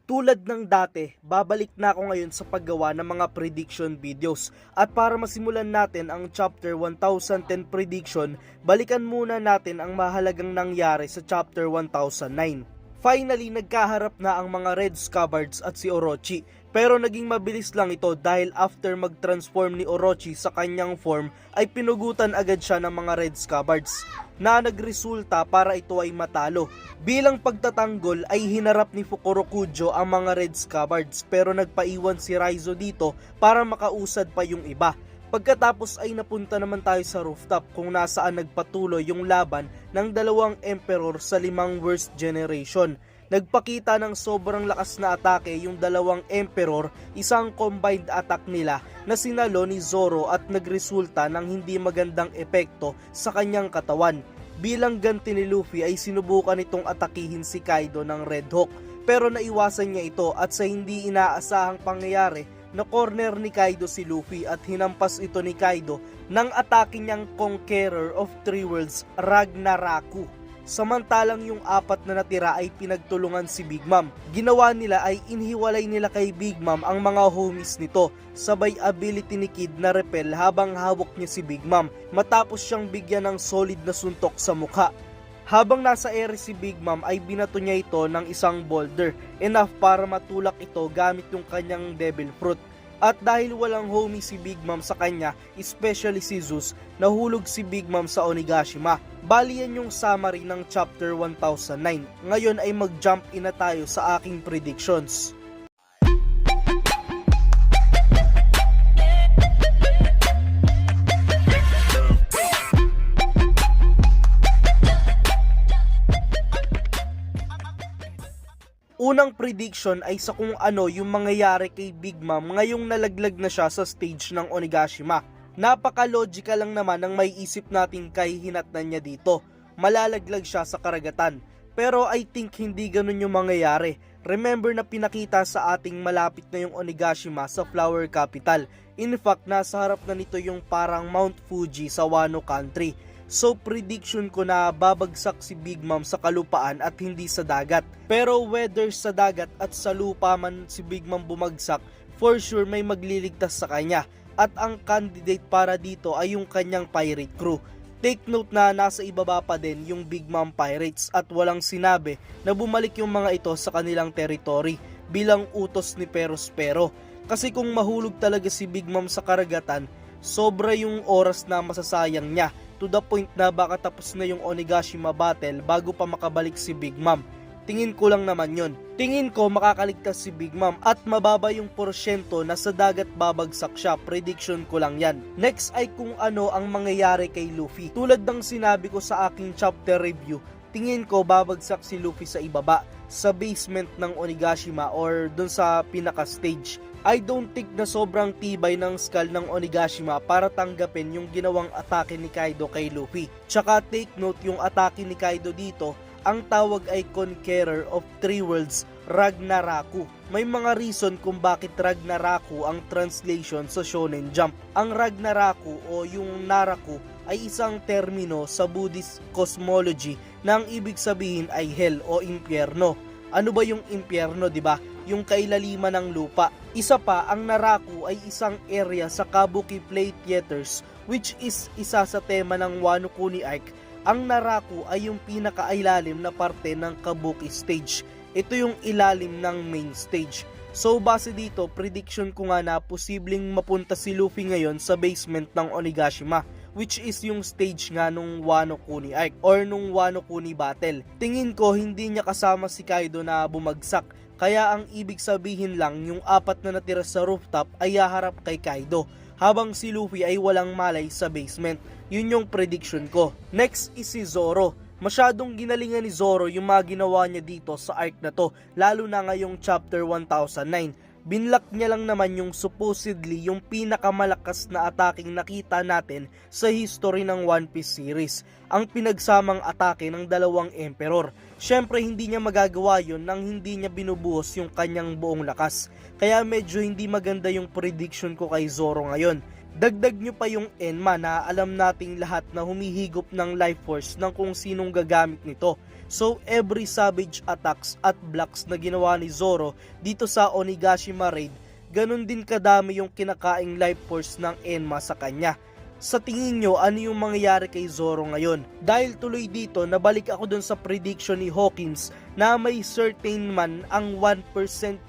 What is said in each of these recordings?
Tulad ng dati, babalik na ako ngayon sa paggawa ng mga prediction videos. At para masimulan natin ang chapter 1010 prediction, balikan muna natin ang mahalagang nangyari sa chapter 1009. Finally, nagkaharap na ang mga Red Scabbards at si Orochi. Pero naging mabilis lang ito dahil after mag-transform ni Orochi sa kanyang form ay pinugutan agad siya ng mga Red Scabbards na nagresulta para ito ay matalo. Bilang pagtatanggol ay hinarap ni Fukurokujo ang mga Red Scabbards pero nagpaiwan si Raizo dito para makausad pa yung iba. Pagkatapos ay napunta naman tayo sa rooftop kung nasaan nagpatuloy yung laban ng dalawang emperor sa 5 worst generation. Nagpakita ng sobrang lakas na atake yung dalawang emperor, isang combined attack nila na sinalo ni Zoro at nagresulta ng hindi magandang epekto sa kanyang katawan. Bilang ganti ni Luffy ay sinubukan itong atakihin si Kaido ng Red Hawk pero naiwasan niya ito at sa hindi inaasahang pangyayari na corner ni Kaido si Luffy at hinampas ito ni Kaido ng atake niyang Conqueror of Three Worlds, Ragnaraku. Samantalang yung 4 na natira ay pinagtulungan si Big Mom. Ginawa nila ay inhiwalay nila kay Big Mom ang mga homies nito, sabay ability ni Kid na repel habang hawak niya si Big Mom matapos siyang bigyan ng solid na suntok sa mukha. Habang nasa ere si Big Mom ay binato niya ito ng isang boulder, enough para matulak ito gamit yung kanyang Devil Fruit. At dahil walang homie si Big Mom sa kanya, especially si Zeus, nahulog si Big Mom sa Onigashima. Bali yan yung summary ng chapter 1009. Ngayon ay mag-jump in na tayo sa aking predictions. Unang prediction ay sa kung ano yung mangyayari kay Big Mom ngayong nalaglag na siya sa stage ng Onigashima. Napaka-logical lang naman ng may isip nating kahihinatnan niya dito. Malalaglag siya sa karagatan. Pero I think hindi ganun yung mangyayari. Remember na pinakita sa ating malapit na yung Onigashima sa Flower Capital. In fact, nasa harap na nito yung parang Mount Fuji sa Wano Country. So prediction ko na babagsak si Big Mom sa kalupaan at hindi sa dagat. Pero whether sa dagat at sa lupa man si Big Mom bumagsak, for sure may magliligtas sa kanya. At ang candidate para dito ay yung kanyang pirate crew. Take note na nasa ibaba pa din yung Big Mom Pirates at walang sinabi na bumalik yung mga ito sa kanilang territory bilang utos ni Perospero. Kasi kung mahulog talaga si Big Mom sa karagatan, sobra yung oras na masasayang niya. To the point na baka tapos na yung Onigashima battle bago pa makabalik si Big Mom. Tingin ko lang naman yon. Tingin ko makakaligtas si Big Mom at mababa yung porsyento na sa dagat babagsak siya. Prediction ko lang yan. Next ay kung ano ang mangyayari kay Luffy. Tulad ng sinabi ko sa aking chapter review, tingin ko babagsak si Luffy sa ibaba, sa basement ng Onigashima or dun sa pinaka stage. I don't think na sobrang tibay ng skull ng Onigashima para tanggapin yung ginawang atake ni Kaido kay Luffy. Tsaka take note yung atake ni Kaido dito, ang tawag ay Conqueror of Three Worlds, Ragnaraku. May mga reason kung bakit Ragnaraku ang translation sa Shonen Jump. Ang Ragnaraku o yung Naraku ay isang termino sa Buddhist cosmology na ang ibig sabihin ay hell o impyerno. Ano ba yung impyerno, di ba? Yung kailaliman ng lupa. Isa pa, ang Naraku ay isang area sa Kabuki Play Theaters which is isa sa tema ng Wano Kuni arc. Ang Naraku ay yung pinakailalim na parte ng Kabuki stage. Ito yung ilalim ng main stage. So base dito, prediction ko nga na posibleng mapunta si Luffy ngayon sa basement ng Onigashima, which is yung stage nga nung Wano Kuni arc or nung Wano Kuni battle. Tingin ko hindi niya kasama si Kaido na bumagsak. Kaya ang ibig sabihin lang yung 4 na natira sa rooftop ay haharap kay Kaido habang si Luffy ay walang malay sa basement. Yun yung prediction ko. Next is si Zoro. Masyadong ginalingan ni Zoro yung mga ginawa niya dito sa arc na to, lalo na ngayong chapter 1009. Binlock niya lang naman yung supposedly yung pinakamalakas na ataking nakita natin sa history ng One Piece series, ang pinagsamang atake ng dalawang emperor. Syempre hindi niya magagawa yun nang hindi niya binubuhos yung kanyang buong lakas, kaya medyo hindi maganda yung prediction ko kay Zoro ngayon. Dagdag nyo pa yung Enma na alam nating lahat na humihigop ng life force ng kung sinong gagamit nito. So every savage attacks at blocks na ginawa ni Zoro dito sa Onigashima Raid, ganun din kadami yung kinakaing life force ng Enma sa kanya. Sa tingin nyo, ano yung mangyayari kay Zoro ngayon? Dahil tuloy dito, nabalik ako dun sa prediction ni Hawkins na may certain man ang 1%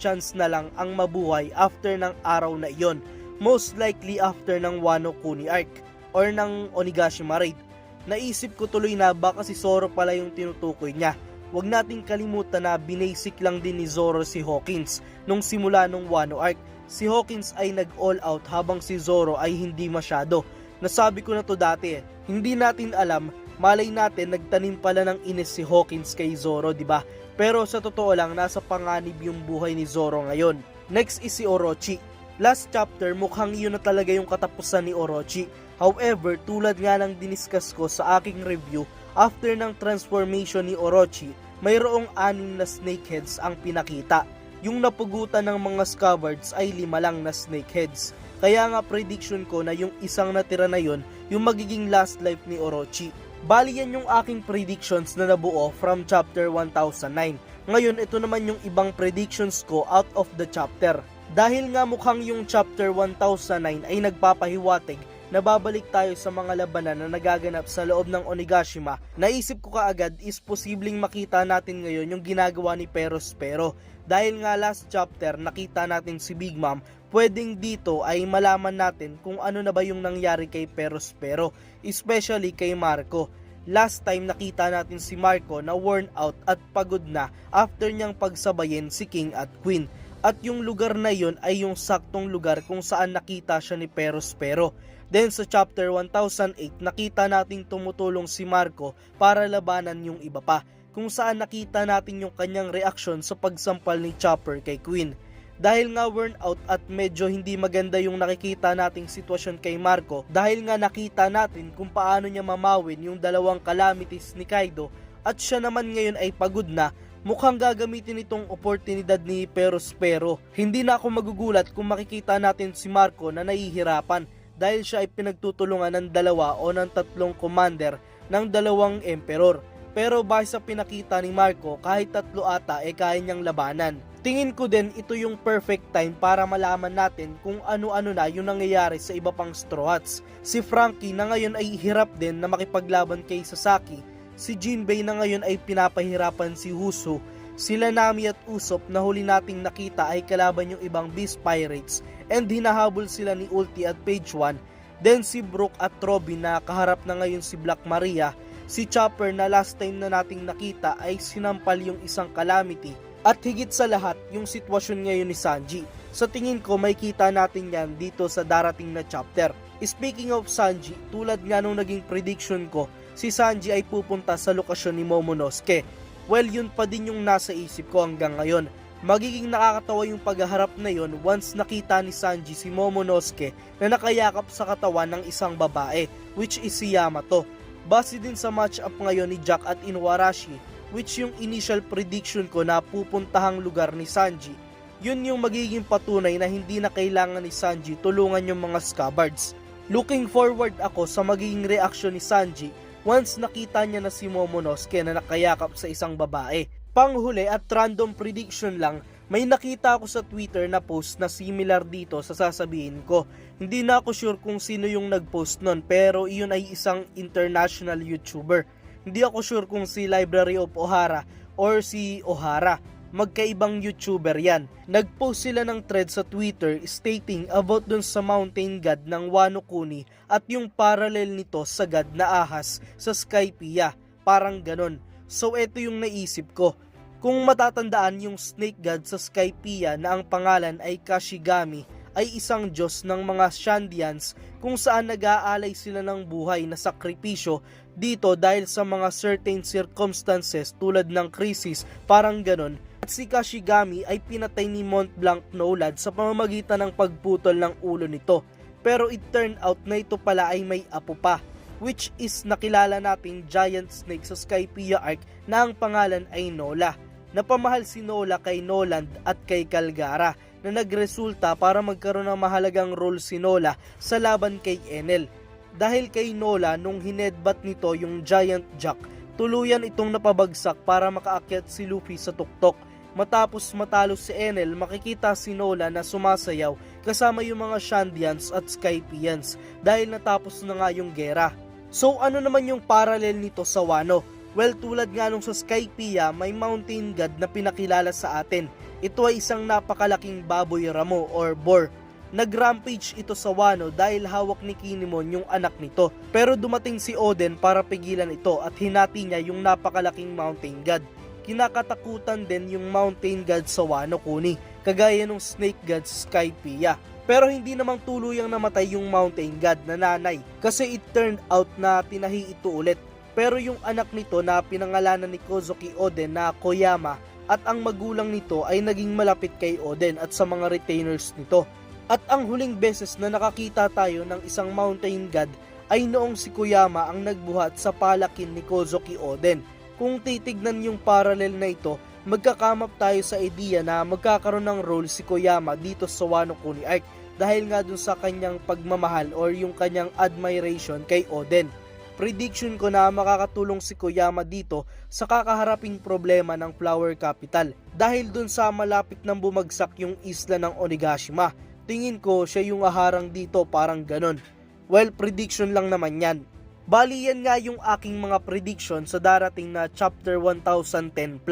chance na lang ang mabuhay after ng araw na iyon. Most likely after ng Wano Kuni arc or ng Onigashima Raid. Naisip ko tuloy na baka si Zoro pala yung tinutukoy niya. Huwag nating kalimutan na binasic lang din ni Zoro si Hawkins nung simula nung Wano arc. Si Hawkins ay nag-all out habang si Zoro ay hindi masyado. Nasabi ko na to dati hindi natin alam, malay natin nagtanim pala ng inis si Hawkins kay Zoro, diba? Pero sa totoo lang, nasa panganib yung buhay ni Zoro ngayon. Next is si Orochi. Last chapter, mukhang iyon na talaga yung katapusan ni Orochi. However, tulad nga ng diniscuss ko sa aking review, after ng transformation ni Orochi, mayroong 6 na snakeheads ang pinakita. Yung napugutan ng mga scabbards ay 5 lang na snakeheads. Kaya nga prediction ko na yung isang natira na yon yung magiging last life ni Orochi. Bali yan yung aking predictions na nabuo from chapter 1009. Ngayon ito naman yung ibang predictions ko out of the chapter. Dahil nga mukhang yung chapter 1009 ay nagpapahiwatig na babalik tayo sa mga labanan na nagaganap sa loob ng Onigashima, naisip ko kaagad is posibleng makita natin ngayon yung ginagawa ni Perospero. Dahil nga last chapter nakita natin si Big Mom, pwedeng dito ay malaman natin kung ano na ba yung nangyari kay Perospero, especially kay Marco. Last time nakita natin si Marco na worn out at pagod na after niyang pagsabayin si King at Queen. At yung lugar na yon ay yung saktong lugar kung saan nakita siya ni Perospero. Then sa chapter 1008 nakita nating tumutulong si Marco para labanan yung iba pa, kung saan nakita natin yung kanyang reaksyon sa pagsampal ni Chopper kay Queen. Dahil nga worn out at medyo hindi maganda yung nakikita nating sitwasyon kay Marco, dahil nga nakita natin kung paano niya mamawin yung dalawang calamities ni Kaido at siya naman ngayon ay pagod na, mukhang gagamitin itong oportunidad ni Perospero. Hindi na ako magugulat kung makikita natin si Marco na nahihirapan dahil siya ay pinagtutulungan ng 2 o ng 3 commander ng 2 emperor. Pero base sa pinakita ni Marco, kahit 3 ata kaya niyang labanan. Tingin ko din ito yung perfect time para malaman natin kung ano-ano na yung nangyayari sa iba pang Straw Hats. Si Frankie na ngayon ay hirap din na makipaglaban kay Sasaki. Si Jinbei na ngayon ay pinapahirapan si Huso. Sila Nami at Usopp na huli nating nakita ay kalaban yung ibang Beast Pirates and hinahabol sila ni Ulti at Page 1. Then si Brook at Robin na kaharap na ngayon si Black Maria. Si Chopper na last time na nating nakita ay sinampal yung isang calamity. At higit sa lahat, yung sitwasyon ngayon ni Sanji. Sa tingin ko may kita natin yan dito sa darating na chapter. Speaking of Sanji, tulad nga nung naging prediction ko, si Sanji ay pupunta sa lokasyon ni Momonosuke. Well, yun pa din yung nasa isip ko hanggang ngayon. Magiging nakakatawa yung paghaharap na yun once nakita ni Sanji si Momonosuke na nakayakap sa katawan ng isang babae, which is si Yamato. Base din sa match-up ngayon ni Jack at Inuarashi, which yung initial prediction ko na pupuntahang lugar ni Sanji, yun yung magiging patunay na hindi na kailangan ni Sanji tulungan yung mga scabbards. Looking forward ako sa magiging reaksyon ni Sanji once nakita niya na si Momonosuke na nakayakap sa isang babae. Panghuli at random prediction lang, may nakita ako sa Twitter na post na similar dito sa sasabihin ko. Hindi na ako sure kung sino yung nag-post nun, pero iyon ay isang international YouTuber. Hindi ako sure kung si Library of Ohara or si Ohara. Magkaibang YouTuber yan. Nag-post sila ng thread sa Twitter stating about dun sa mountain god ng Wano Kuni at yung parallel nito sa god na ahas sa Skypiea. Parang ganon. So eto yung naisip ko. Kung matatandaan yung snake god sa Skypiea na ang pangalan ay Kashigami, ay isang Diyos ng mga Shandians kung saan nag-aalay sila ng buhay na sakripisyo dito dahil sa mga certain circumstances tulad ng krisis, parang ganon. At si Kashigami ay pinatay ni Mont Blanc Nolad sa pamamagitan ng pagputol ng ulo nito. Pero it turned out na ito pala ay may apo pa, which is nakilala nating giant snake sa Skypiea arc na ang pangalan ay Nola. Napamahal si Nola kay Noland at kay Calgara na nagresulta para magkaroon ng mahalagang role si Nola sa laban kay Enel. Dahil kay Nola nung hinedbat nito yung Giant Jack, tuluyan itong napabagsak para makaakyat si Luffy sa tuktok. Matapos matalo si Enel, makikita si Nola na sumasayaw kasama yung mga Shandians at Skypians dahil natapos na nga yung gera. So ano naman yung parallel nito sa Wano? Well, tulad nga nung sa Skypiea, may mountain god na pinakilala sa atin. Ito ay isang napakalaking baboy ramo or boar. Nag-rampage ito sa Wano dahil hawak ni Kinemon yung anak nito. Pero dumating si Oden para pigilan ito at hinati niya yung napakalaking mountain god. Kinakatakutan din yung mountain god sa Wano Kuni, kagaya ng snake god sa Skypiea. Pero hindi namang tuluyang namatay yung mountain god na nanay kasi it turned out na tinahi ito ulit. Pero yung anak nito na pinangalanan ni Kozuki Oden na Koyama at ang magulang nito ay naging malapit kay Oden at sa mga retainers nito. At ang huling beses na nakakita tayo ng isang mountain god ay noong si Koyama ang nagbuhat sa palakin ni Kozuki Oden. Kung titignan yung parallel na ito, magkakamap tayo sa ideya na magkakaroon ng role si Koyama dito sa Wano Kuni arc dahil nga dun sa kanyang pagmamahal or yung kanyang admiration kay Oden. Prediction ko na makakatulong si Koyama dito sa kakaharaping problema ng Flower Capital dahil dun sa malapit nang bumagsak yung isla ng Onigashima. Tingin ko siya yung aharang dito, parang ganon. Well, prediction lang naman yan. Bali yan nga yung aking mga prediction sa darating na chapter 1010+.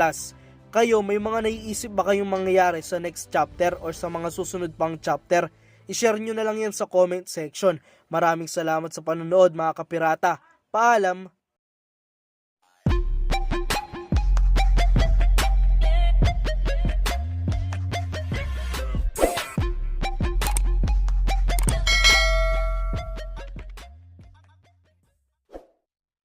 Kayo, may mga naiisip ba kayong mangyayari sa next chapter or sa mga susunod pang chapter? I-share nyo na lang yan sa comment section. Maraming salamat sa panonood mga kapirata. Paalam!